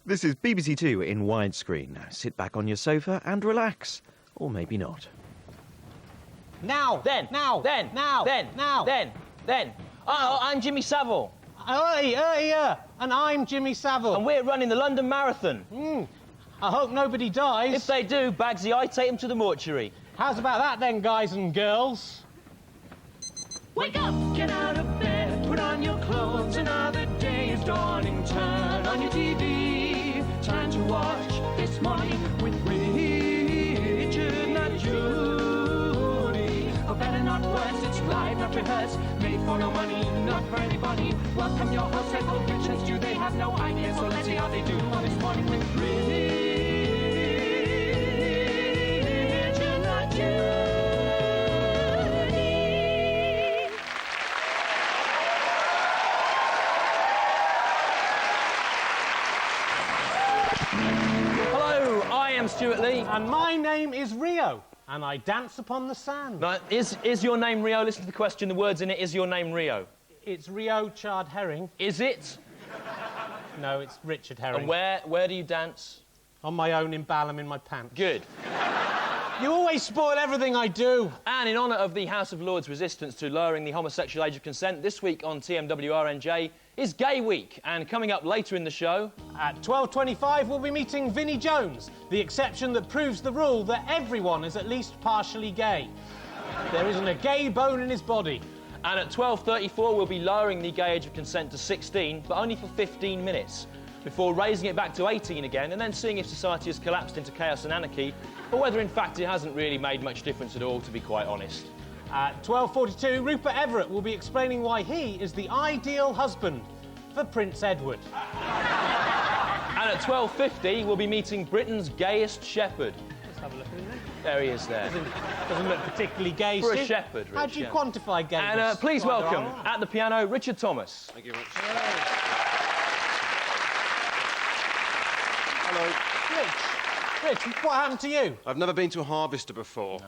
This is BBC Two in widescreen. Sit back on your sofa and relax. Or maybe not. Now! Then! Now! Then! Now! Then! Now! Then! Oh, I'm Jimmy Savile. And I'm Jimmy Savile. And we're running the London Marathon. I hope nobody dies. If they do, Bagsy, I take them to the mortuary. How's about that then, guys and girls? Wake up, get out of bed, put on your clothes, another day is dawning. Turn on your TV, time to watch This Morning with Richard, not Judy. For better, not worse, it's live, not rehearsed, made for no money, not for anybody. Welcome your hosts, Ethel, Rich and Stu, they have no idea, so let's see how they do on This Morning with Richard, not Judy. I'm Stewart Lee. And my name is Rio, and I dance upon the sand. Now, is your name Rio? Listen to the question, the words in it. Is your name Rio? It's Rio Chard Herring. Is it? No, it's Richard Herring. And where do you dance? On my own in Balham in my pants. Good. You always spoil everything I do. And in honour of the House of Lords' resistance to lowering the homosexual age of consent, this week on TMWRNJ is Gay Week. And coming up later in the show... At 12:25, we'll be meeting Vinnie Jones, the exception that proves the rule that everyone is at least partially gay. There isn't a gay bone in his body. And at 12:34, we'll be lowering the gay age of consent to 16, but only for 15 minutes, before raising it back to 18 again, and then seeing if society has collapsed into chaos and anarchy, or whether, in fact, it hasn't really made much difference at all, to be quite honest. At 12:42, Rupert Everett will be explaining why he is the ideal husband for Prince Edward. And at 12:50, we'll be meeting Britain's gayest shepherd. Let's have a look at him then. There he is there. Doesn't look particularly gay, For a Stu. shepherd, Rich, How do you yeah. quantify gayness? And please Rather welcome, odd. at the piano, Richard Thomas. Thank you very much. Hello. Rich, what happened to you? I've never been to a harvester before. Of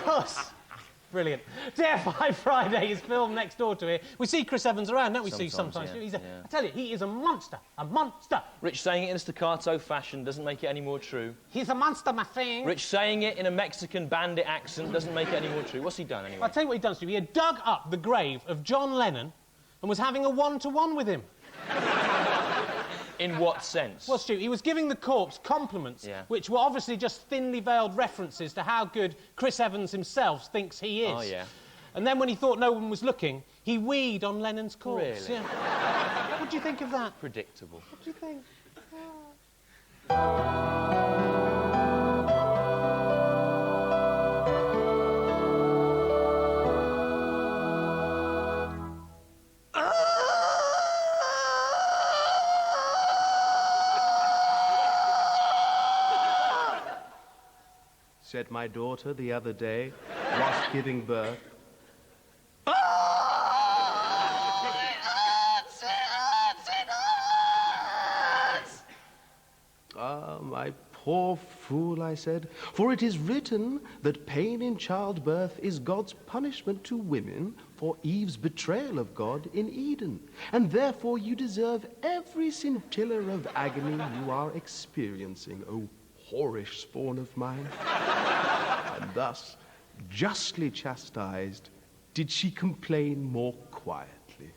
course. Brilliant. TFI Friday is filmed next door to here. We see Chris Evans around, don't we? Sometimes. Yeah. I tell you, he is a monster. A monster. Rich saying it in a staccato fashion doesn't make it any more true. He's a monster, my friend. Rich saying it in a Mexican bandit accent doesn't make it any more true. What's he done, anyway? I'll tell you what he done, Stu. He had dug up the grave of John Lennon and was having a one-to-one with him. In what sense? Well, Stu, he was giving the corpse compliments, which were obviously just thinly veiled references to how good Chris Evans himself thinks he is. Oh, yeah. And then when he thought no one was looking, he weed on Lennon's corpse. Really? Yeah. What do you think of that? Predictable. What do you think? Said my daughter the other day, whilst giving birth. Ah, my poor fool, I said, for it is written that pain in childbirth is God's punishment to women for Eve's betrayal of God in Eden, and therefore you deserve every scintilla of agony you are experiencing, O whorish spawn of mine. And thus, justly chastised, did she complain more quietly.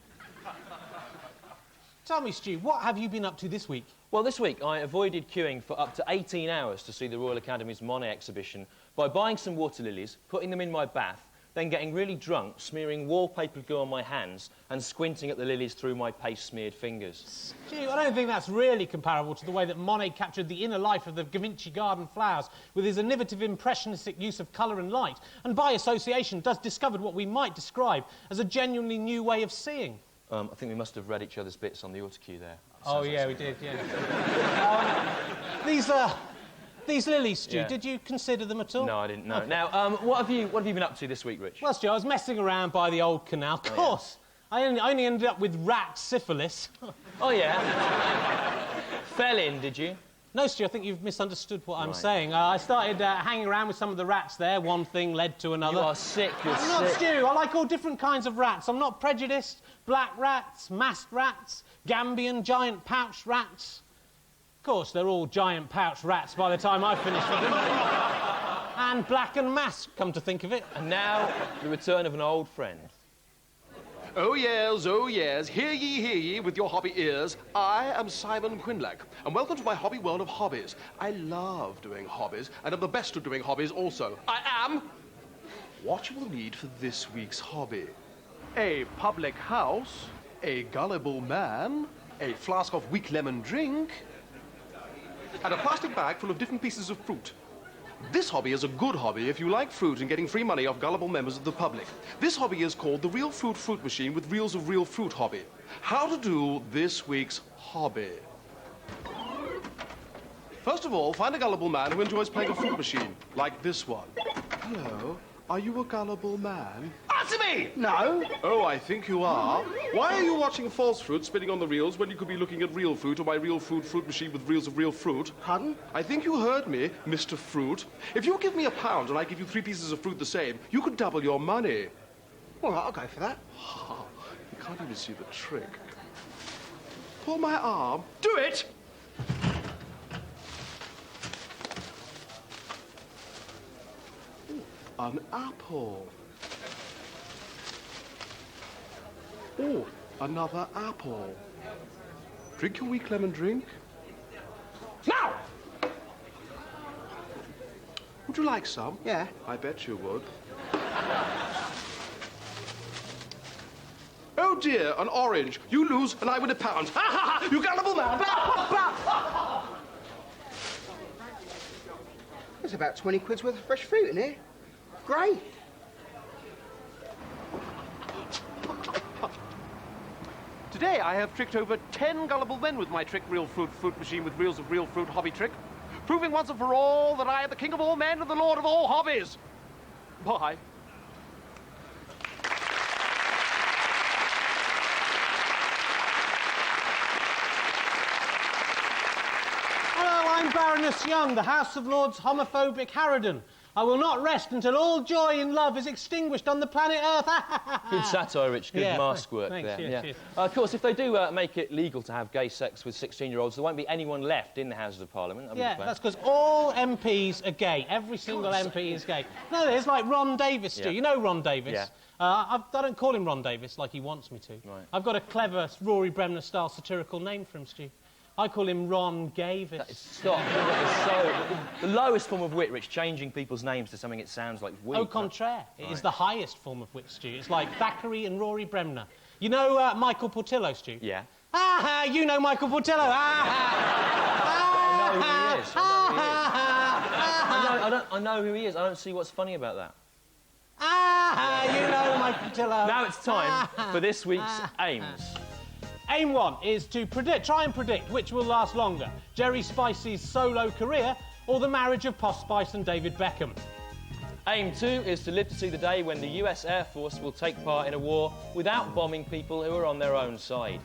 Tell me, Stu, what have you been up to this week? Well, this week I avoided queuing for up to 18 hours to see the Royal Academy's Monet exhibition by buying some water lilies, putting them in my bath, then getting really drunk, smearing wallpaper glue on my hands and squinting at the lilies through my paste-smeared fingers. Stu, I don't think that's really comparable to the way that Monet captured the inner life of the Da Vinci garden flowers with his innovative impressionistic use of colour and light, and by association does discovered what we might describe as a genuinely new way of seeing. I think we must have read each other's bits on the autocue there. Oh, yeah, we did, yeah. These lilies, Stu, did you consider them at all? No, I didn't, no. Okay. Now, what have you been up to this week, Rich? Well, Stu, I was messing around by the old canal. Of course. I only ended up with rat syphilis. Oh, yeah? Fell in, did you? No, Stu, I think you've misunderstood what I'm Right. saying. I started hanging around with some of the rats there. One thing led to another. You are sick, you're I'm not, sick. Stu. I like all different kinds of rats. I'm not prejudiced. Black rats, masked rats, Gambian giant pouched rats. Of course, they're all giant pouched rats by the time I finish with them. And black and masked, come to think of it. And now, the return of an old friend. Oh yes, hear ye, with your hobby ears. I am Simon Quinlack, and welcome to my hobby world of hobbies. I love doing hobbies, and am the best at doing hobbies also. I am what you will need for this week's hobby. A public house, a gullible man, a flask of weak lemon drink, and a plastic bag full of different pieces of fruit. This hobby is a good hobby if you like fruit and getting free money off gullible members of the public. This hobby is called the Real Fruit Machine with reels of real fruit hobby. How to do this week's hobby. First of all, find a gullible man who enjoys playing a fruit machine, like this one. Hello, are you a gullible man? Answer me! No. Oh, I think you are. Why are you watching false fruit spinning on the reels when you could be looking at real fruit or my real fruit machine with reels of real fruit? Pardon? I think you heard me, Mr. Fruit. If you give me £1 and I give you 3 pieces of fruit the same, you could double your money. All right, I'll go for that. You can't even see the trick. Pull my arm. Do it! An apple. Oh, another apple. Drink your weak lemon drink. Now! Would you like some? Yeah. I bet you would. Oh dear, an orange. You lose and I win £1. Ha ha ha! You gullible man! There's about 20 quid's worth of fresh fruit in here. Great. Today I have tricked over 10 gullible men with my trick Real Fruit Machine with reels of real fruit hobby trick, proving once and for all that I am the king of all men and the lord of all hobbies. Bye. Hello, I'm Baroness Young, the House of Lords homophobic Harridan. I will not rest until all joy in love is extinguished on the planet Earth. Good satire, Rich. Good Yeah, mask work thanks, there. yes, yes. Of course, if they do make it legal to have gay sex with 16-year-olds, there won't be anyone left in the Houses of Parliament. That'll be Yeah, the plan. that's because all MPs are gay. Every single MP is gay. No, there's like Ron Davis, Stu. Yeah. You know Ron Davis? Yeah. I don't call him Ron Davis like he wants me to. Right. I've got a clever Rory Bremner-style satirical name for him, Stu. I call him Ron Gavis. Stop. The lowest form of wit, Rich, changing people's names to something it sounds like weak. Au contraire. It is the highest form of wit, Stu. It's like Thackeray and Rory Bremner. You know Michael Portillo, Stu? Yeah. Ah, you know Michael Portillo. I know who he is. I don't see what's funny about that. You know Michael Portillo. Now it's time for this week's aims. Aim 1 is to try and predict which will last longer, Jerry Spicy's solo career or the marriage of Posh Spice and David Beckham. Aim 2 is to live to see the day when the US Air Force will take part in a war without bombing people who are on their own side.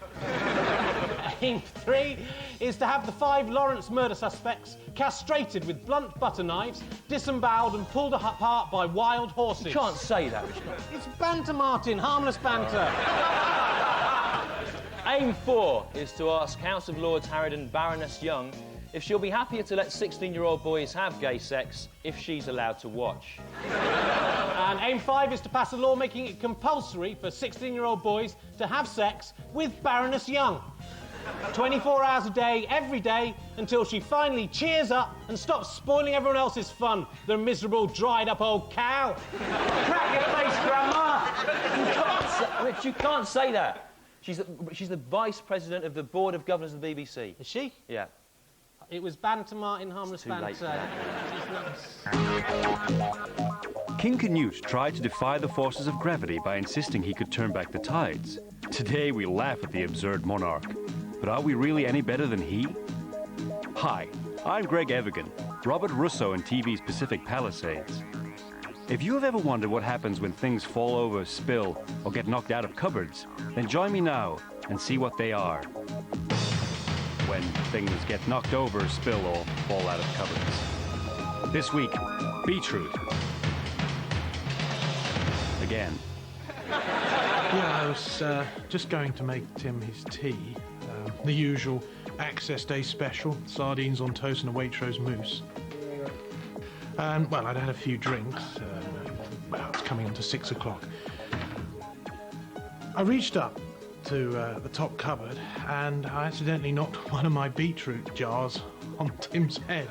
Aim 3 is to have the 5 Lawrence murder suspects castrated with blunt butter knives, disemboweled and pulled apart by wild horses. You can't say that, Rich. It's banter, Martin, harmless banter. Aim 4 is to ask House of Lords Harridan Baroness Young if she'll be happier to let 16-year-old boys have gay sex if she's allowed to watch. And Aim 5 is to pass a law making it compulsory for 16-year-old boys to have sex with Baroness Young. 24 hours a day, every day, until she finally cheers up and stops spoiling everyone else's fun, the miserable, dried-up old cow. Crack your face, Grandma! Rich, you can't say that. She's the Vice President of the Board of Governors of the BBC. Is she? Yeah. It was banter, Martin, harmless too late banter. for King Canute tried to defy the forces of gravity by insisting he could turn back the tides. Today we laugh at the absurd monarch. But are we really any better than he? Hi, I'm Greg Evigan, Robert Russo in TV's Pacific Palisades. If you have ever wondered what happens when things fall over, spill, or get knocked out of cupboards, then join me now and see what they are. When when things get knocked over, spill, or fall out of cupboards. This week, beetroot. Again. Yeah, I was just going to make Tim his tea. The usual Access Day special, sardines on toast and a Waitrose mousse. And, well, I'd had a few drinks. Well, it's coming on to 6 o'clock. I reached up to the top cupboard and I accidentally knocked one of my beetroot jars on Tim's head.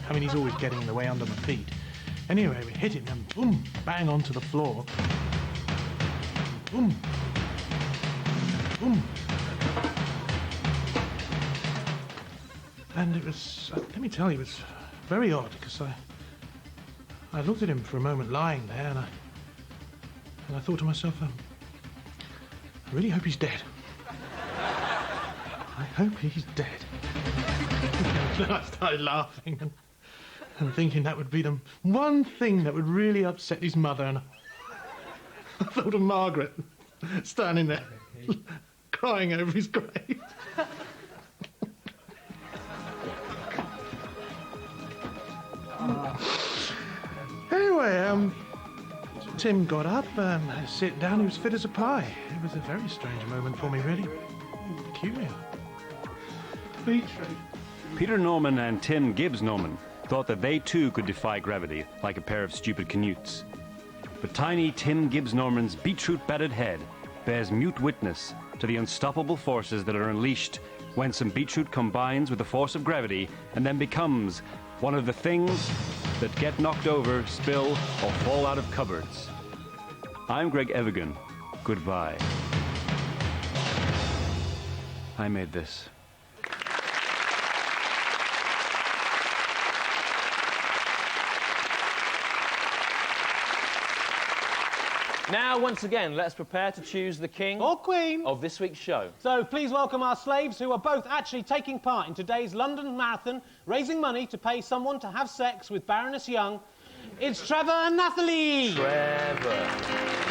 I mean, he's always getting in the way under my feet. Anyway, we hit it and boom, bang onto the floor. Boom. Boom. And it was, let me tell you, it was very odd, because I looked at him for a moment lying there, and I thought to myself, I really hope he's dead. I hope he's dead. Then I started laughing and thinking that would be the one thing that would really upset his mother, and I thought of Margaret standing there crying over his grave. Anyway, Tim got up, sit down, he was fit as a pie. It was a very strange moment for me, really. Peculiar. Peter Norman and Tim Gibbs Norman thought that they too could defy gravity like a pair of stupid canutes. But tiny Tim Gibbs Norman's beetroot-battered head bears mute witness to the unstoppable forces that are unleashed when some beetroot combines with the force of gravity and then becomes one of the things that get knocked over, spill, or fall out of cupboards. I'm Greg Evigan. Goodbye. I made this. Now, once again, let's prepare to choose the king Or queen of this week's show. So please welcome our slaves, who are both actually taking part in today's London Marathon, raising money to pay someone to have sex with Baroness Young. It's Trevor and Nathalie. Trevor,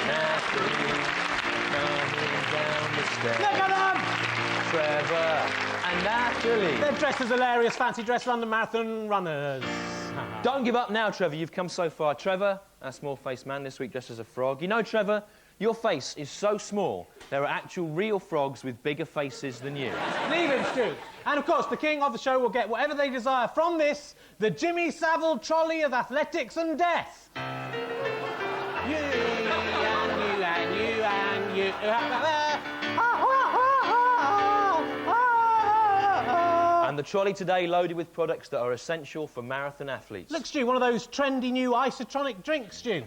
Nathalie, coming down the stairs. Look at them! Trevor and Nathalie. They're dressed as hilarious fancy dress London Marathon runners. Don't give up now, Trevor. You've come so far. Trevor, our small-faced man this week dressed as a frog. You know, Trevor, your face is so small, there are actual real frogs with bigger faces than you. Leave him, Stu. And, of course, the king of the show will get whatever they desire from this, the Jimmy Savile trolley of athletics and death. You and you and you and you. And the trolley today loaded with products that are essential for marathon athletes. Look, Stu, one of those trendy new isotronic drinks, Stu.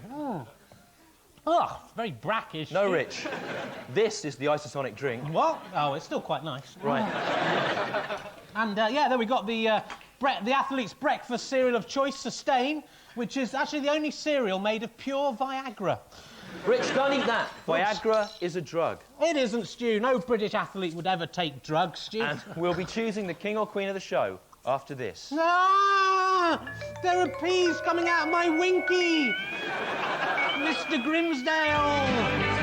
Oh, very brackish. No, Stu. Rich. This is the isotonic drink. What? Oh, it's still quite nice. Right. And, yeah, there we got the athlete's breakfast cereal of choice, Sustain, which is actually the only cereal made of pure Viagra. Rich, don't eat that. Viagra is a drug. It isn't, Stu. No British athlete would ever take drugs, Stu. And we'll be choosing the king or queen of the show after this. Ah! There are peas coming out of my winky! Mr. Grimsdale!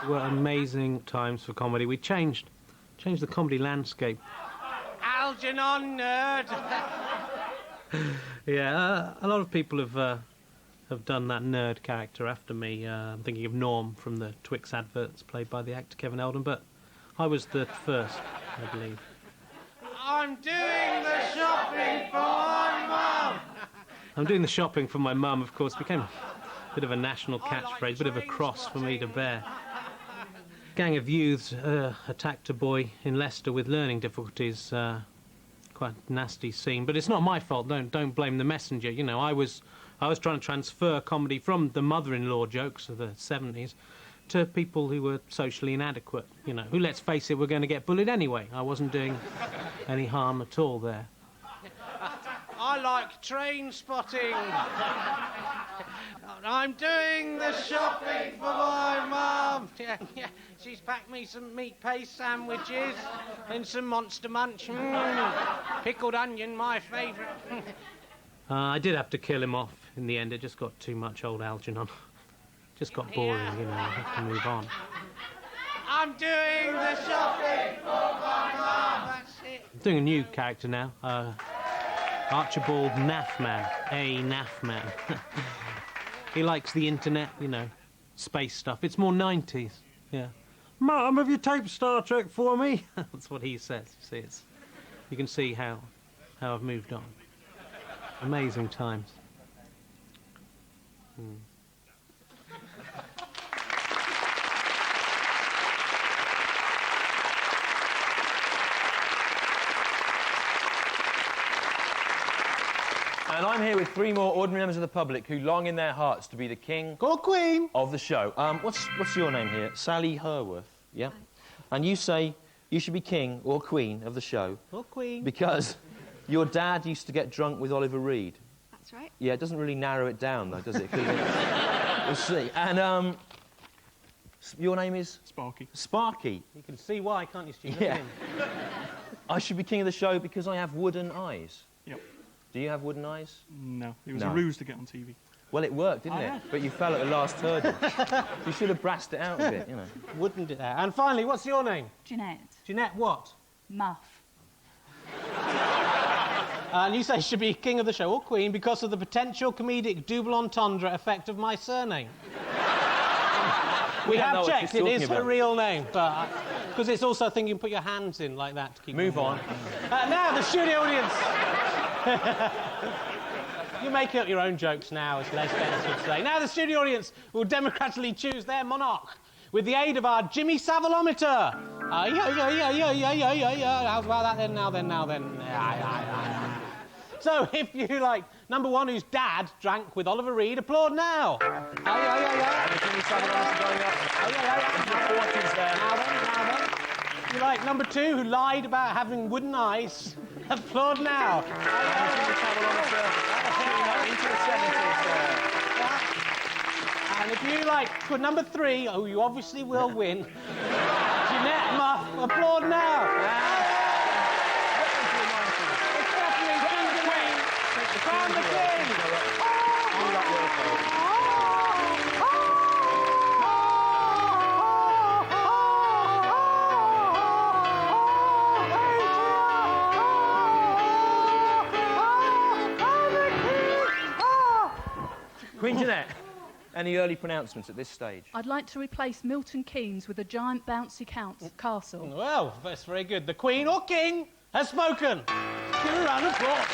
Were amazing times for comedy. We changed the comedy landscape. Algernon nerd. Yeah, a lot of people have done that nerd character after me. I'm thinking of Norm from the Twix adverts, played by the actor Kevin Eldon, but I was the first, I believe. I'm doing the shopping for my mum. I'm doing the shopping for my mum, of course, became a bit of a national catchphrase, bit of a cross for me to bear. Gang of youths attacked a boy in Leicester with learning difficulties. Quite a nasty scene, but it's not my fault. Don't blame the messenger. You know, I was trying to transfer comedy from the mother-in-law jokes of the 70s to people who were socially inadequate, you know, who, let's face it, were going to get bullied anyway. I wasn't doing any harm at all there. I like train spotting. I'm doing the shopping for my mum. Yeah, she's packed me some meat paste sandwiches and some Monster Munch. Pickled onion, my favourite. I did have to kill him off in the end. It just got too much, old Algernon. Just got boring, you know, I have to move on. I'm doing the shopping for my mum. That's it. I'm doing a new character now. Archibald Naffman. A Naffman. He likes the internet, you know, space stuff. It's more 90s, yeah. Mum, have you taped Star Trek for me? That's what he says. You see, you can see how I've moved on. Amazing times. And I'm here with 3 more ordinary members of the public who long in their hearts to be the king or queen of the show. What's your name here? Sally Herworth, yeah? And you say you should be king or queen of the show. Or queen. Because your dad used to get drunk with Oliver Reed. That's right. Yeah, it doesn't really narrow it down, though, does it? We'll see. And your name is? Sparky. Sparky. You can see why, can't you, Stewart? Yeah. I should be king of the show because I have wooden eyes. Yep. Do you have wooden eyes? No, it was a ruse to get on TV. Well, it worked, didn't it? But you fell at the last hurdle. You should have brassed it out a bit, you know. Wouldn't it? And finally, what's your name? Jeanette. Jeanette what? Muff. And you say should be king of the show or queen because of the potential comedic double entendre effect of my surname. We have checked, it is her real name, but because it's also a thing you can put your hands in like that to keep. Move on. Now the studio audience. You're making up your own jokes now, as Les Dennis would say. Now the studio audience will democratically choose their monarch with the aid of our Jimmy Savelometer. How's about that then? Now then. So if you like number 1, whose dad drank with Oliver Reed, applaud now. Jimmy Savelometer going up. Now then. You like number 2, who lied about having wooden eyes, applaud now. And if you like good number 3, who you obviously will win, Jeanette Muff, applaud now. Crown the king. Queen Jeanette, any early pronouncements at this stage? I'd like to replace Milton Keynes with a giant bouncy castle. Well, that's very good. The Queen or King has spoken. Give her a round of applause.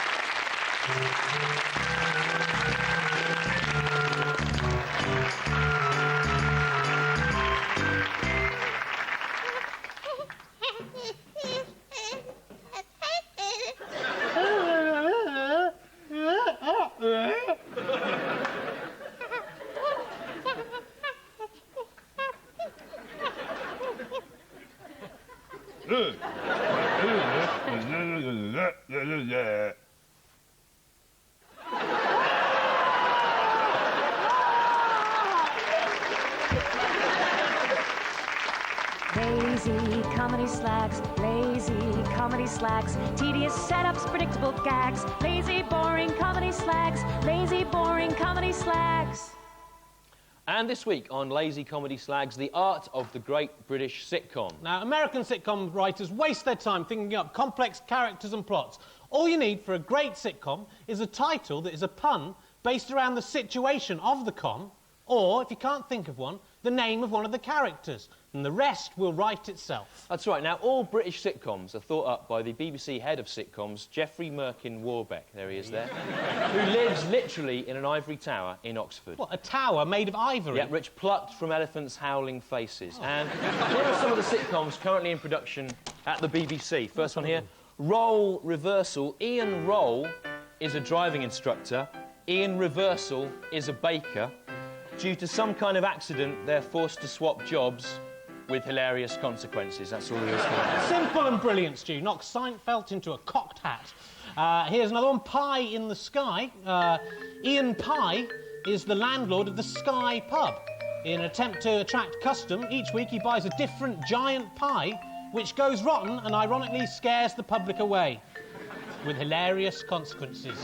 Lazy comedy slacks, tedious setups, predictable gags, lazy, boring comedy slacks, And this week on Lazy Comedy Slags, the art of the great British sitcom. Now, American sitcom writers waste their time thinking up complex characters and plots. All you need for a great sitcom is a title that is a pun based around the situation of the com, or, if you can't think of one, the name of one of the characters, and the rest will write itself. That's right. Now, all British sitcoms are thought up by the BBC head of sitcoms, Geoffrey Merkin Warbeck. There he is there. Who lives literally in an ivory tower in Oxford. What, a tower made of ivory? Yeah, which plucked from elephants' howling faces. And here are some of the sitcoms currently in production at the BBC. First one here, Role Reversal. Ian Roll is a driving instructor. Ian Reversal is a baker. Due to some kind of accident, they're forced to swap jobs with hilarious consequences. That's all there is to it. Simple and brilliant, Stu. Knock Seinfeld into a cocked hat. Here's another one. Pie in the Sky. Ian Pie is the landlord of the Sky pub. In an attempt to attract custom, each week he buys a different giant pie, which goes rotten and ironically scares the public away, with hilarious consequences.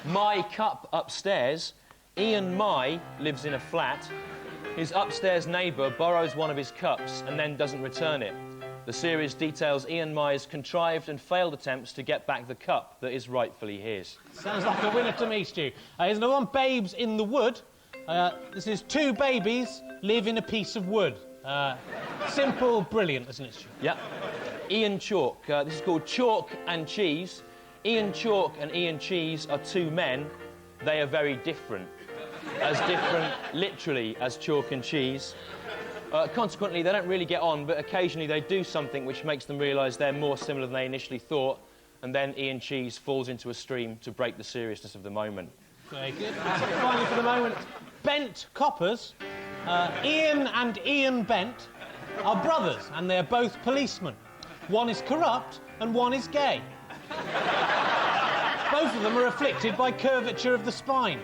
My Cup upstairs. Ian Mai lives in a flat. His upstairs neighbour borrows one of his cups and then doesn't return it. The series details Ian Mai's contrived and failed attempts to get back the cup that is rightfully his. Sounds like a winner to me, Stu. Here's another one. Babes in the Wood. This is 2 babies live in a piece of wood. Simple, brilliant, isn't it, Stu? Yep. Ian Chalk. This is called Chalk and Cheese. Ian Chalk and Ian Cheese are 2 men. They are very different. As different, literally, as chalk and cheese. Consequently, they don't really get on, but occasionally they do something which makes them realise they're more similar than they initially thought, and then Ian Cheese falls into a stream to break the seriousness of the moment. Very good. Finally, for the moment, Bent Coppers. Ian and Ian Bent are brothers, and they're both policemen. One is corrupt, and one is gay. Both of them are afflicted by curvature of the spine.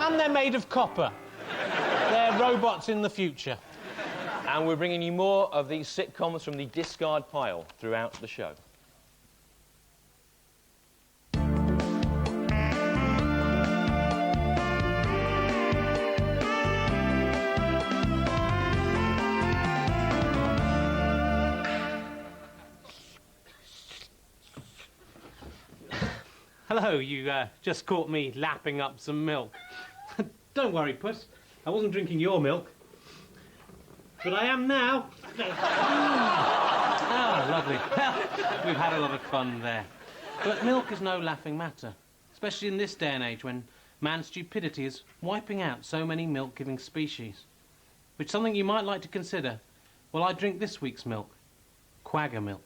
And they're made of copper. They're robots in the future. And we're bringing you more of these sitcoms from the discard pile throughout the show. Hello, you just caught me lapping up some milk. Don't worry, Puss. I wasn't drinking your milk. But I am now. Oh, lovely. Well, we've had a lot of fun there. But milk is no laughing matter, especially in this day and age when man's stupidity is wiping out so many milk-giving species. Which is something you might like to consider while I drink this week's milk. Quagga milk.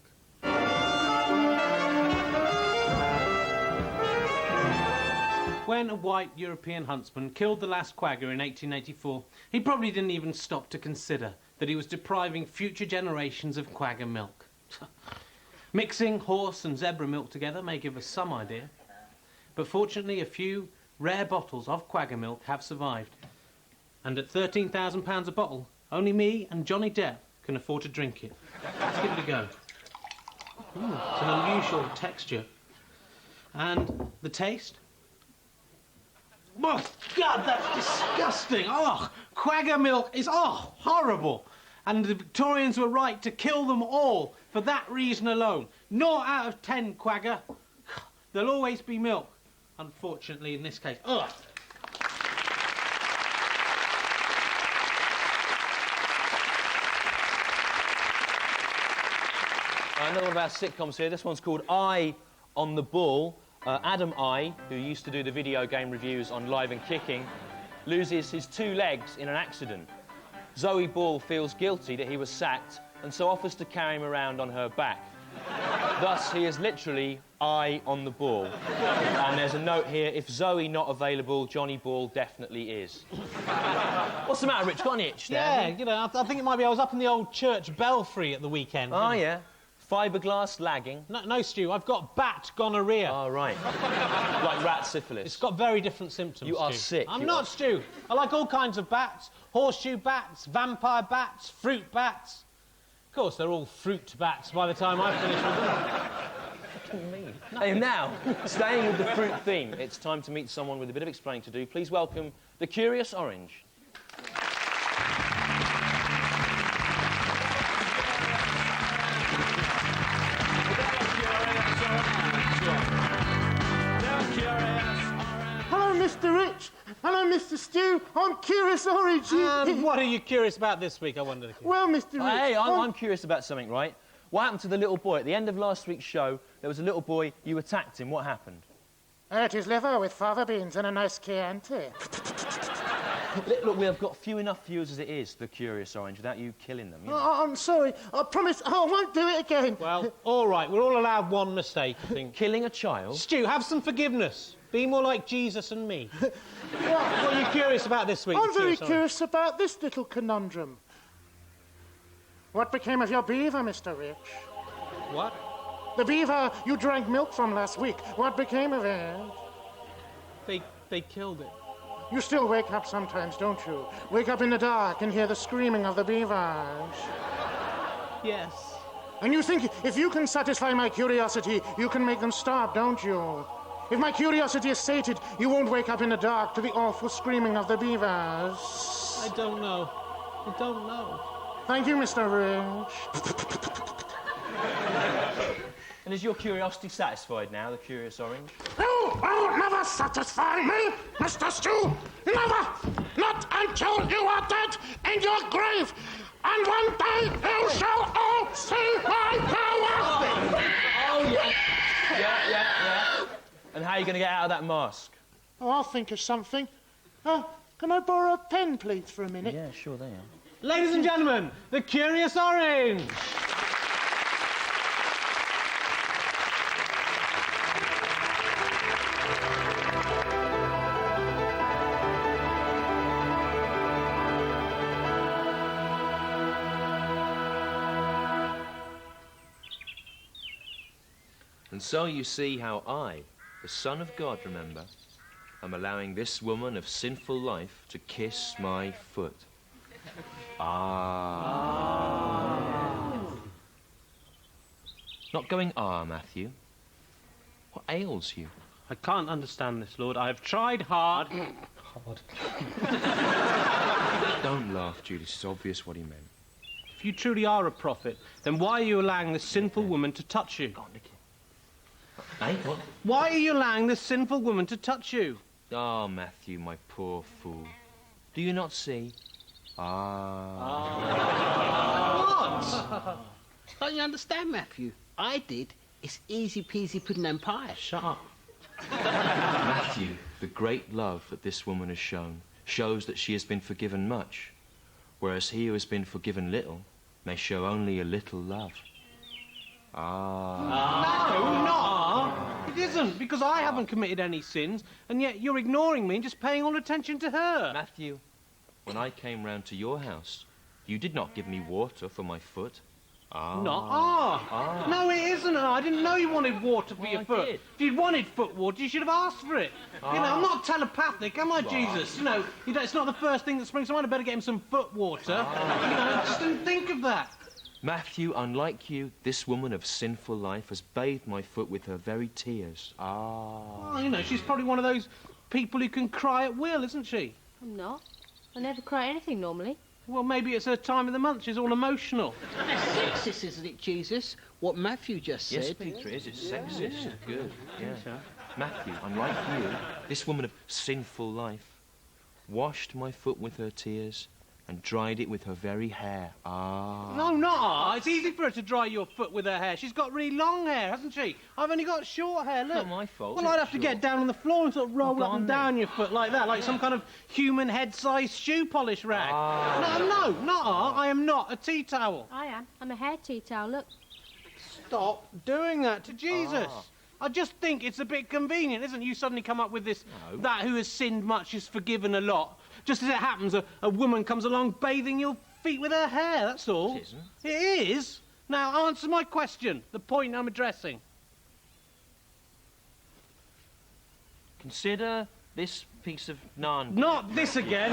When a white European huntsman killed the last quagga in 1884, he probably didn't even stop to consider that he was depriving future generations of quagga milk. Mixing horse and zebra milk together may give us some idea, but fortunately a few rare bottles of quagga milk have survived. And at £13,000 a bottle, only me and Johnny Depp can afford to drink it. Let's give it a go. It's an unusual texture. And the taste? Oh, God, that's disgusting. Oh, quagga milk is, horrible. And the Victorians were right to kill them all for that reason alone. 0 out of 10 quagga. There'll always be milk. Unfortunately, in this case. Ugh. Another one of our sitcoms here. This one's called Eye on the Ball. Adam I, who used to do the video game reviews on Live and Kicking, loses his 2 legs in an accident. Zoe Ball feels guilty that he was sacked and so offers to carry him around on her back. Thus, he is literally eye on the ball. And there's a note here, if Zoe not available, Johnny Ball definitely is. What's the matter, Rich? Got an itch there? Yeah, you know, I think it might be I was up in the old church belfry at the weekend. Oh, yeah. Fiberglass lagging. No, Stu, I've got bat gonorrhea. Oh, right. Like rat syphilis. It's got very different symptoms, You are Stu. sick. I'm not, Stu. I like all kinds of bats. Horseshoe bats, vampire bats, fruit bats. Of course, they're all fruit bats by the time I finish with them. What do you mean? Hey, now, staying with the fruit theme, it's time to meet someone with a bit of explaining to do. Please welcome the Curious Orange. Hello, Mr. Rich. Hello, Mr. Stew. I'm Curious Orange. What are you curious about this week, I wonder? Well, Mr. Rich... Hey, I'm curious about something, right? What happened to the little boy? At the end of last week's show, there was a little boy, you attacked him. What happened? I ate his liver with fava beans and a nice Chianti. Look, we have got few enough viewers as it is, the Curious Orange, without you killing them. You know. I'm sorry. I promise I won't do it again. Well, all right, we're all allowed one mistake, I think. Killing a child? Stu, have some forgiveness. Be more like Jesus and me. What are you curious about this week? I'm very curious about this little conundrum. What became of your beaver, Mr. Rich? What? The beaver you drank milk from last week. What became of it? They killed it. You still wake up sometimes, don't you? Wake up in the dark and hear the screaming of the beavers. Yes. And you think if you can satisfy my curiosity, you can make them stop, don't you? If my curiosity is sated, you won't wake up in the dark to the awful screaming of the beavers. I don't know. I don't know. Thank you, Mr. Rich. And is your curiosity satisfied now, the Curious Orange? You will never satisfy me, Mr. Stew. Never. Not until you are dead in your grave. And one day you shall all see my power. Oh, yeah. Yeah. And how are you going to get out of that mask? Oh, I'll think of something. Can I borrow a pen, please, for a minute? Yeah, sure, they are. Ladies and gentlemen, the Curious Orange. And so you see how I, the Son of God, remember, am allowing this woman of sinful life to kiss my foot. Not going Matthew. What ails you? I can't understand this, Lord. I have tried hard. Don't laugh, Judy. It's obvious what he meant. If you truly are a prophet, then why are you allowing this sinful woman to touch you? Go on, Nicky. Hey, what? Why are you allowing this sinful woman to touch you? Ah, Matthew, my poor fool. Do you not see? What? Don't you understand, Matthew? I did. It's easy peasy pudding and pie. Shut up. Matthew, the great love that this woman has shown shows that she has been forgiven much, whereas he who has been forgiven little may show only a little love. No, not. It isn't, because I haven't committed any sins, and yet you're ignoring me and just paying all attention to her. Matthew, when I came round to your house, you did not give me water for my foot. No, it isn't. I didn't know you wanted water for your foot. Did. If you'd wanted foot water, you should have asked for it. You know, I'm not telepathic, am I, Jesus? You know, it's not the first thing that springs to mind. I better get him some foot water. You know, I just didn't think of that. Matthew, unlike you, this woman of sinful life has bathed my foot with her very tears. Well, you know, she's probably one of those people who can cry at will, isn't she? I'm not. I never cry at anything normally. Well, maybe it's her time of the month. She's all emotional. Sexist, isn't it, Jesus? What Matthew just said. Yes, Peter, it is. It's sexist. Good, yeah. Matthew, unlike you, this woman of sinful life washed my foot with her tears and dried it with her very hair. No, not her. It's easy for her to dry your foot with her hair. She's got really long hair, hasn't she? I've only got short hair, look. Not my fault. Well, I'd have to get down on the floor and sort of roll up and down your foot like that, like some kind of human head-sized shoe polish rag. No, not her. I am not a tea towel. I am. I'm a hair tea towel, look. Stop doing that to Jesus. I just think it's a bit convenient, isn't it? You suddenly come up with this, that who has sinned much is forgiven a lot. Just as it happens, a woman comes along bathing your feet with her hair, that's all. It isn't. It is. Now, answer my question, the point I'm addressing. Consider this piece of naan. Not this again.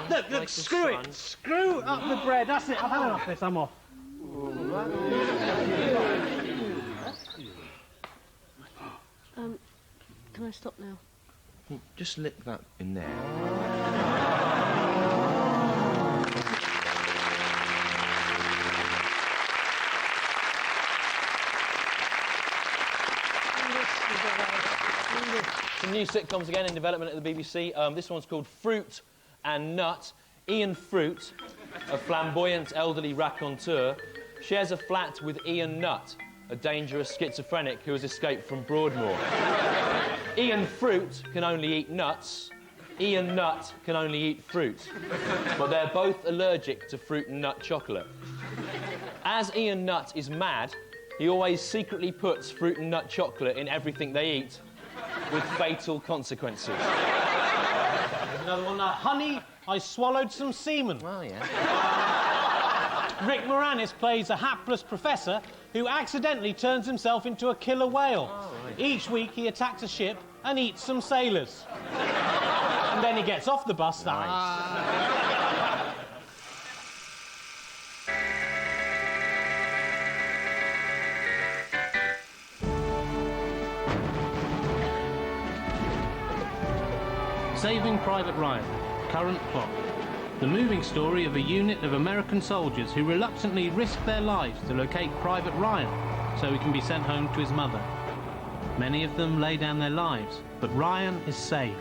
Look, like screw the it. Screw up the bread. That's it. I've had enough of this. I'm off. Can I stop now? Just lick that in there. Some new sitcoms again in development at the BBC. This one's called Fruit and Nut. Ian Fruit, a flamboyant elderly raconteur, shares a flat with Ian Nutt, a dangerous schizophrenic who has escaped from Broadmoor. Ian Fruit can only eat nuts, Ian Nut can only eat fruit, but they're both allergic to fruit and nut chocolate. As Ian Nut is mad, he always secretly puts fruit and nut chocolate in everything they eat, with fatal consequences. Another one, honey, I swallowed some semen. Oh, yeah. Rick Moranis plays a hapless professor who accidentally turns himself into a killer whale. Oh, right. Each week he attacks a ship and eats some sailors. And then he gets off the bus. Saving Private Ryan. Current plot. The moving story of a unit of American soldiers who reluctantly risk their lives to locate Private Ryan so he can be sent home to his mother. Many of them lay down their lives, but Ryan is safe.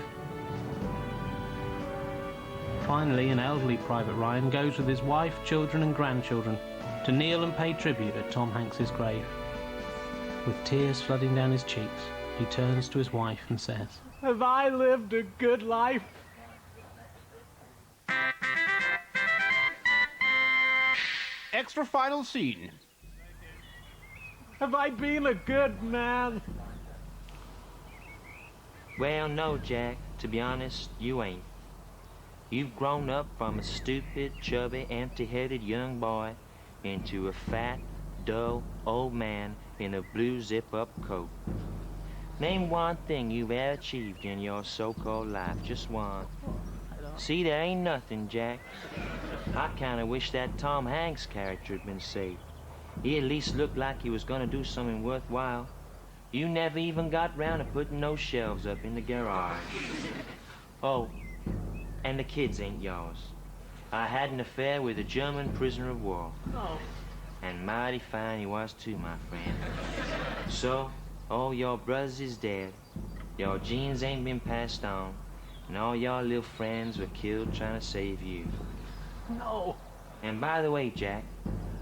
Finally, an elderly Private Ryan goes with his wife, children and grandchildren to kneel and pay tribute at Tom Hanks's grave. With tears flooding down his cheeks, he turns to his wife and says, Have I lived a good life? Extra final scene. Have I been a good man? Well, no, Jack. To be honest, you ain't. You've grown up from a stupid, chubby, empty-headed young boy into a fat, dull, old man in a blue zip-up coat. Name one thing you've ever achieved in your so-called life. Just one. See, there ain't nothing, Jack. I kind of wish that Tom Hanks character had been saved. He at least looked like he was going to do something worthwhile. You never even got round to putting those shelves up in the garage. Oh, and the kids ain't yours. I had an affair with a German prisoner of war. Oh. And mighty fine he was too, my friend. So, all your brothers is dead. Your genes ain't been passed on. And all your little friends were killed trying to save you. No. And by the way, Jack,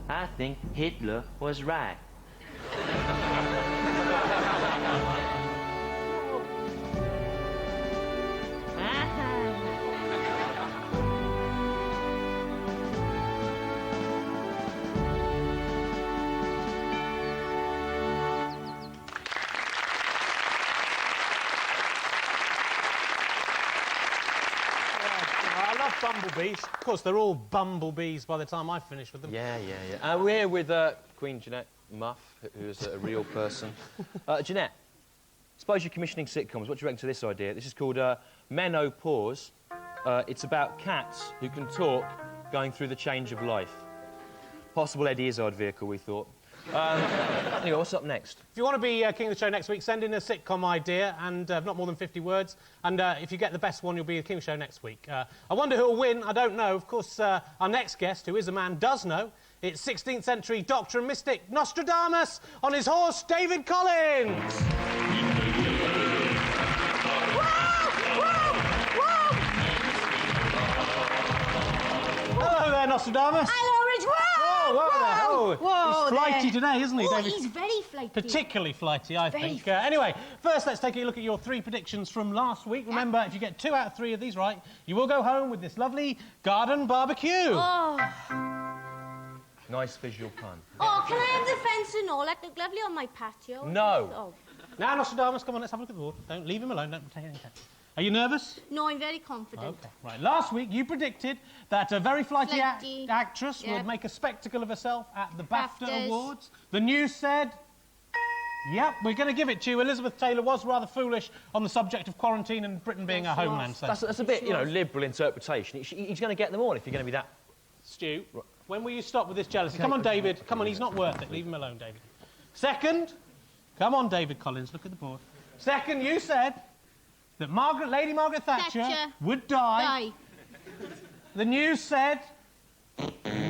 I think Hitler was right. Bumblebees. Of course, they're all bumblebees by the time I finish with them. Yeah. We're here with Queen Jeanette Muff, who's a real person. Jeanette, suppose you're commissioning sitcoms. What do you reckon to this idea? This is called Menopause. It's about cats who can talk going through the change of life. Possible Eddie Izzard vehicle, we thought. Anyway, what's up next? If you want to be king of the show next week, send in a sitcom idea and not more than 50 words. And if you get the best one, you'll be the king of the show next week. I wonder who'll win. I don't know. Of course, our next guest, who is a man, does know. It's 16th century doctor and mystic Nostradamus on his horse, David Collins. Hello there, Nostradamus. Hello, Rich. He's flighty today, isn't he, David? He's very flighty. Particularly flighty, I think. Anyway, first let's take a look at your 3 predictions from last week. Remember, if you get 2 out of 3 of these right, you will go home with this lovely garden barbecue. Oh. Nice visual pun. Oh, can I have the fence and all? That look lovely on my patio. No. Oh. Now, Nostradamus, come on, let's have a look at the board. Don't leave him alone, don't take any time. Are you nervous? No, I'm very confident. OK, right. Last week, you predicted that a very flighty actress would make a spectacle of herself at the BAFTA Awards. The news said... Yep, we're going to give it to you. Elizabeth Taylor was rather foolish on the subject of quarantine and Britain being a homeland. So. That's a bit, liberal interpretation. He's going to get them all if you're going to be that... Stu, when will you stop with this jealousy? Come on, David. Come on, he's not worth it. Leave him alone, David. Second, come on, David Collins, look at the board. Second, you said... that Lady Margaret Thatcher would die. The news said...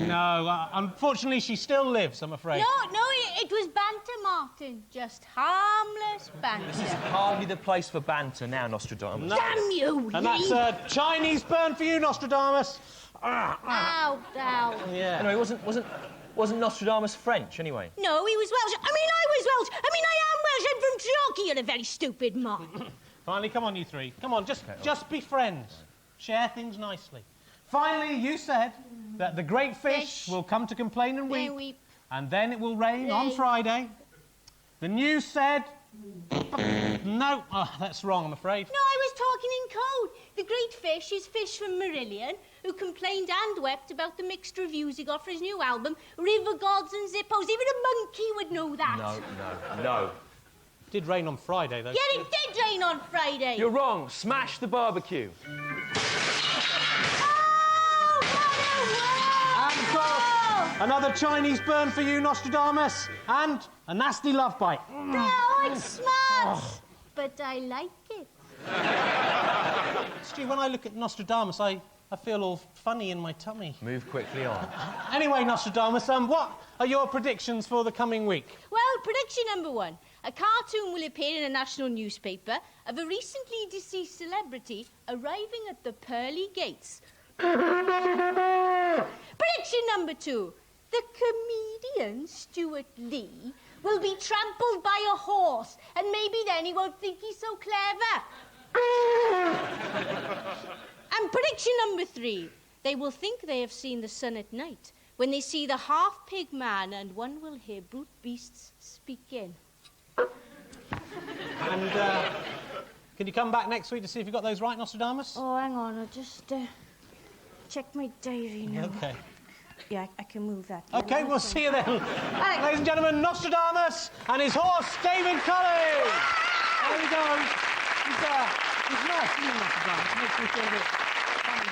No, unfortunately, she still lives, I'm afraid. No, it was banter, Martin. Just harmless banter. This is hardly the place for banter now, Nostradamus. No. Damn you, And that's a Chinese burn for you, Nostradamus. Ow. Yeah. Anyway, wasn't Nostradamus French, anyway? No, he was Welsh. I was Welsh. I am Welsh. I'm from Torquay, you're a very stupid man. Finally, come on, you 3. Come on, just be friends. Share things nicely. Finally, you said that the great fish will come to complain and weep, and then it will rain on Friday. The news said... No, that's wrong, I'm afraid. No, I was talking in code. The great fish is Fish from Marillion, who complained and wept about the mixed reviews he got for his new album, River Gods and Zippos. Even a monkey would know that. No. It did rain on Friday, though. Yeah, it did rain on Friday. You're wrong. Smash the barbecue. Another Chinese burn for you, Nostradamus, and a nasty love bite. No, it's smart, but I like it. Stu, when I look at Nostradamus, I feel all funny in my tummy. Move quickly on. Anyway, Nostradamus, what are your predictions for the coming week? Well, prediction number 1. A cartoon will appear in a national newspaper of a recently deceased celebrity arriving at the pearly gates. Prediction number 2. The comedian Stewart will be trampled by a horse, and maybe then he won't think he's so clever. And prediction number 3. They will think they have seen the sun at night when they see the half-pig man, and one will hear brute beasts speaking. And, can you come back next week to see if you got those right, Nostradamus? Oh, hang on, I'll just check my diary now. OK. Yeah, I can move that. OK, we'll see you then. Ladies and gentlemen, Nostradamus and his horse, David Collins. There he goes. He's nice, isn't he, Nostradamus? Makes me feel a bit funny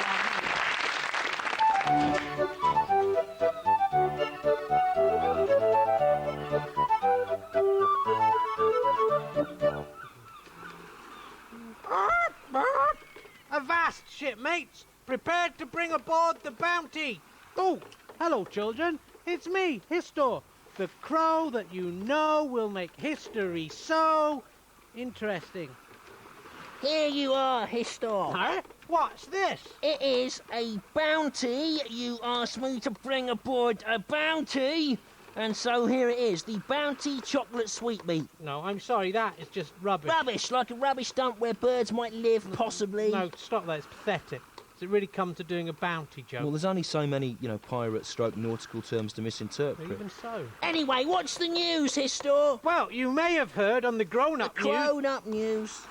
Avast, shipmates! Prepared to bring aboard the Bounty! Oh, hello, children. It's me, Histor, the crow that you know will make history so interesting. Here you are, Histor. Huh? What's this? It is a bounty. You asked me to bring aboard a bounty, and so here it is, the Bounty Chocolate Sweetmeat. No, I'm sorry, that is just rubbish. Rubbish, like a rubbish dump where birds might live, possibly. No, stop that, it's pathetic. Does it really come to doing a bounty joke? Well, there's only so many, pirate stroke nautical terms to misinterpret. Even so. Anyway, what's the news, Histor? Well, you may have heard on the grown-up news... Grown-up news.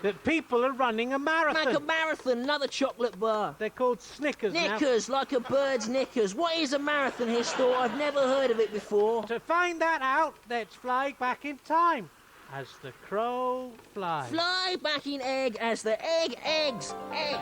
That people are running a marathon. Like a marathon, another chocolate bar. They're called Snickers now. Knickers, like a bird's knickers. What is a marathon, Histor? I've never heard of it before. To find that out, let's fly back in time. As the crow flies. Fly back in egg as the egg eggs. Egg.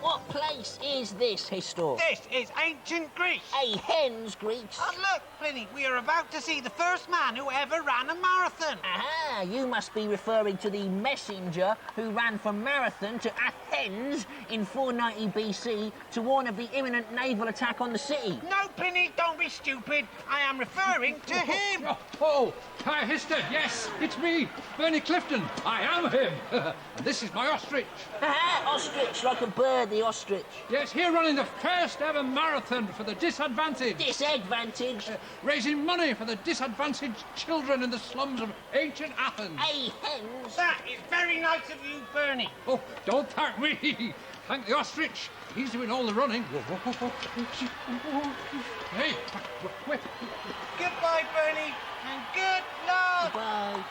What place is this, Histor? This is ancient Greece. A hen's Greece. And look, Pliny, we are about to see the first man who ever ran a marathon. Aha, you must be referring to the messenger who ran from Marathon to Athens in 490 BC to warn of the imminent naval attack on the city. No, Pliny, don't be stupid. I am referring to him. Hister, yes, it's me, Bernie Clifton. I am him. And this is my ostrich. Aha, ostrich, like a bird, the ostrich. Yes, here running the first ever marathon for the disadvantaged. Disadvantaged? Raising money for the disadvantaged children in the slums of ancient Athens. Hey, hens. That is very nice of you, Bernie. Oh, don't thank me. Thank the ostrich. He's doing all the running. Hey, wait. Goodbye, Bernie, and good luck. Bye.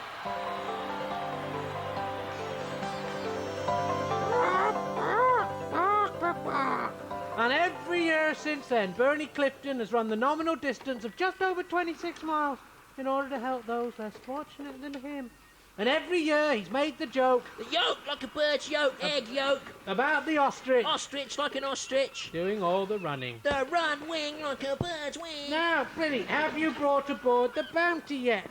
And every year since then, Bernie Clifton has run the nominal distance of just over 26 miles in order to help those less fortunate than him. And every year he's made the joke... The yolk, like a bird's yolk, egg yolk. About the ostrich. Ostrich, like an ostrich. Doing all the running. The run wing, like a bird's wing. Now, Pliny, have you brought aboard the Bounty yet?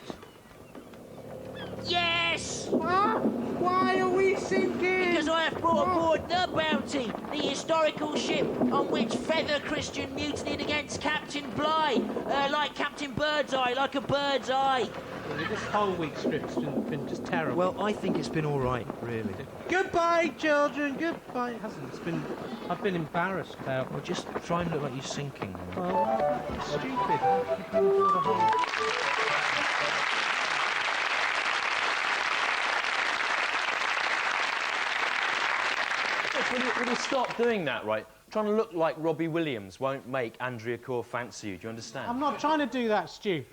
Yes! What? Why are we sinking? Because I have brought aboard the Bounty, the historical ship on which Feather Christian mutinied against Captain Bligh, like Captain Birdseye, like a bird's eye. This whole week's trip's been just terrible. Well, I think it's been all right, really. Goodbye, children. Goodbye. It hasn't. I've been embarrassed about. Well, just try and look like you're sinking. Well, stupid. will you stop doing that, right? Trying to look like Robbie Williams won't make Andrea Corr fancy you, do you understand? I'm not trying to do that, Stu.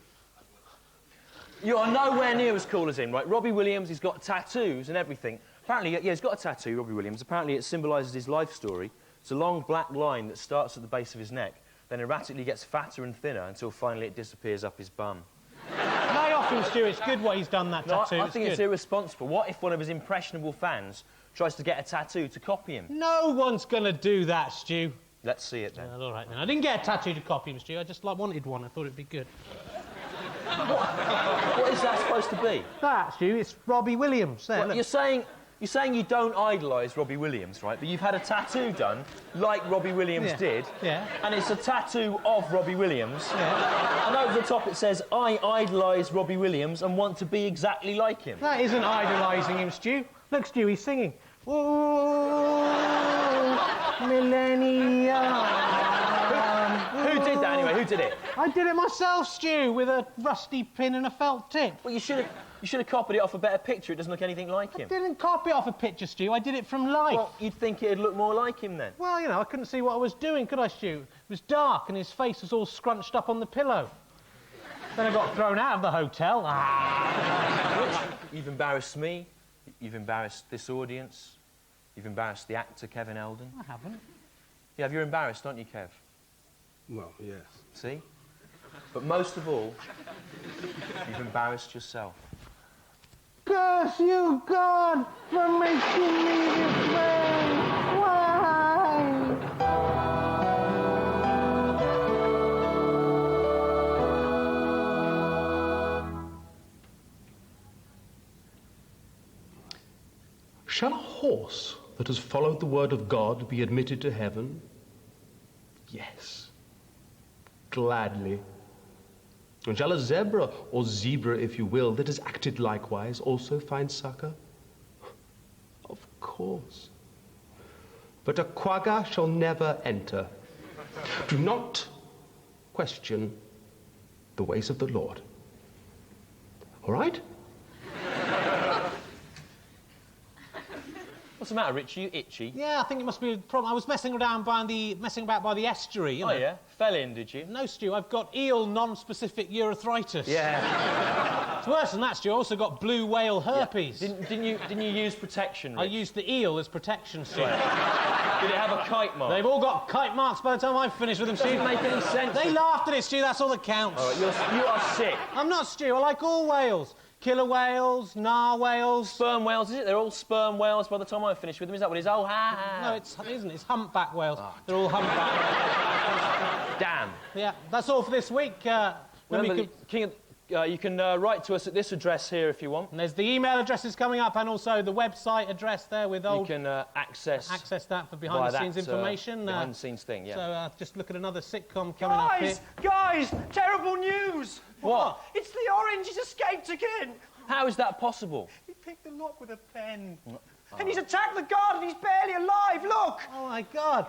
You are nowhere near as cool as him, right? Robbie Williams, he's got tattoos and everything. Apparently, yeah, he's got a tattoo, Robbie Williams. Apparently, it symbolises his life story. It's a long black line that starts at the base of his neck, then erratically gets fatter and thinner until finally it disappears up his bum. Lay off him, Stu. It's good what he's done, that tattoo. I think it's irresponsible. What if one of his impressionable fans tries to get a tattoo to copy him? No one's going to do that, Stu. Let's see it, then. All right, then. I didn't get a tattoo to copy him, Stu. I just wanted one. I thought it'd be good. What is that supposed to be? That, Stu, it's Robbie Williams. There, Well, look. you're saying you don't idolise Robbie Williams, right? But you've had a tattoo done like Robbie Williams did. Yeah. And it's a tattoo of Robbie Williams. Yeah. And over the top it says, I idolise Robbie Williams and want to be exactly like him. That isn't idolising him, Stu. Look, Stu, he's singing. Oh, millennia. Who did that anyway? Who did it? I did it myself, Stu, with a rusty pin and a felt tip. Well, you should have copied it off a better picture. It doesn't look anything like him. I didn't copy it off a picture, Stu. I did it from life. Well, you'd think it'd look more like him then. Well, you know, I couldn't see what I was doing, could I, Stu? It was dark and his face was all scrunched up on the pillow. Then I got thrown out of the hotel. You've embarrassed me. You've embarrassed this audience. You've embarrassed the actor, Kevin Eldon. I haven't. Yeah, you're embarrassed, aren't you, Kev? Well, yes. See? But most of all, you've embarrassed yourself. Curse you, God, for making me this way. Why? Shall a horse that has followed the word of God be admitted to heaven? Yes. Gladly. And shall a zebra, or zebra if you will, that has acted likewise also find succor? Of course. But a quagga shall never enter. Do not question the ways of the Lord. All right? What's the matter, Richie? You itchy? Yeah, I think it must be a problem. I was messing about by the estuary, you know. Oh, yeah? Fell in, did you? No, Stu, I've got eel non-specific urethritis. Yeah. It's worse than that, Stu. I also got blue whale herpes. Yeah. Didn't you use protection, Rich? I used the eel as protection, Stu. Did it have a kite mark? They've all got kite marks by the time I'm finished with them, Stu. Doesn't make any sense. They laughed at it, Stu. That's all that counts. All right, you are sick. I'm not, Stu. I like all whales. Killer whales, narwhals. Sperm whales, is it? They're all sperm whales by the time I'm finished with them. Is that what it is? Oh, ha! No, it isn't. It's humpback whales. Oh, they're all humpback. Damn. Yeah, that's all for this week. Remember, you can write to us at this address here if you want. And there's the email addresses coming up and also the website address there with old... You can access that for behind-the-scenes information. Behind-the-scenes thing, yeah. So just look at another sitcom coming up here. Guys! Terrible news! What? It's the orange. He's escaped again. How is that possible? He picked the lock with a pen. And he's attacked the guard and he's barely alive. Look! Oh, my God.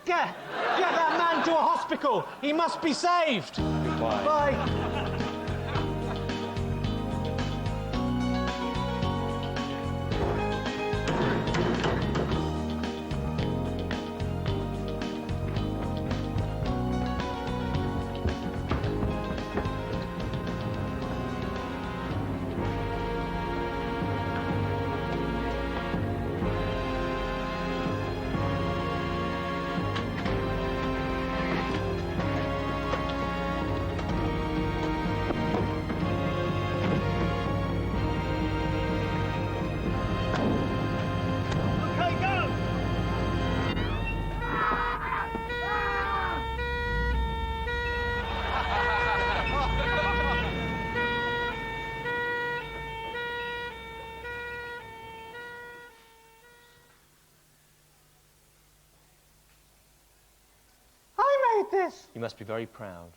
Get that man to a hospital. He must be saved. Goodbye. Bye. This. You must be very proud.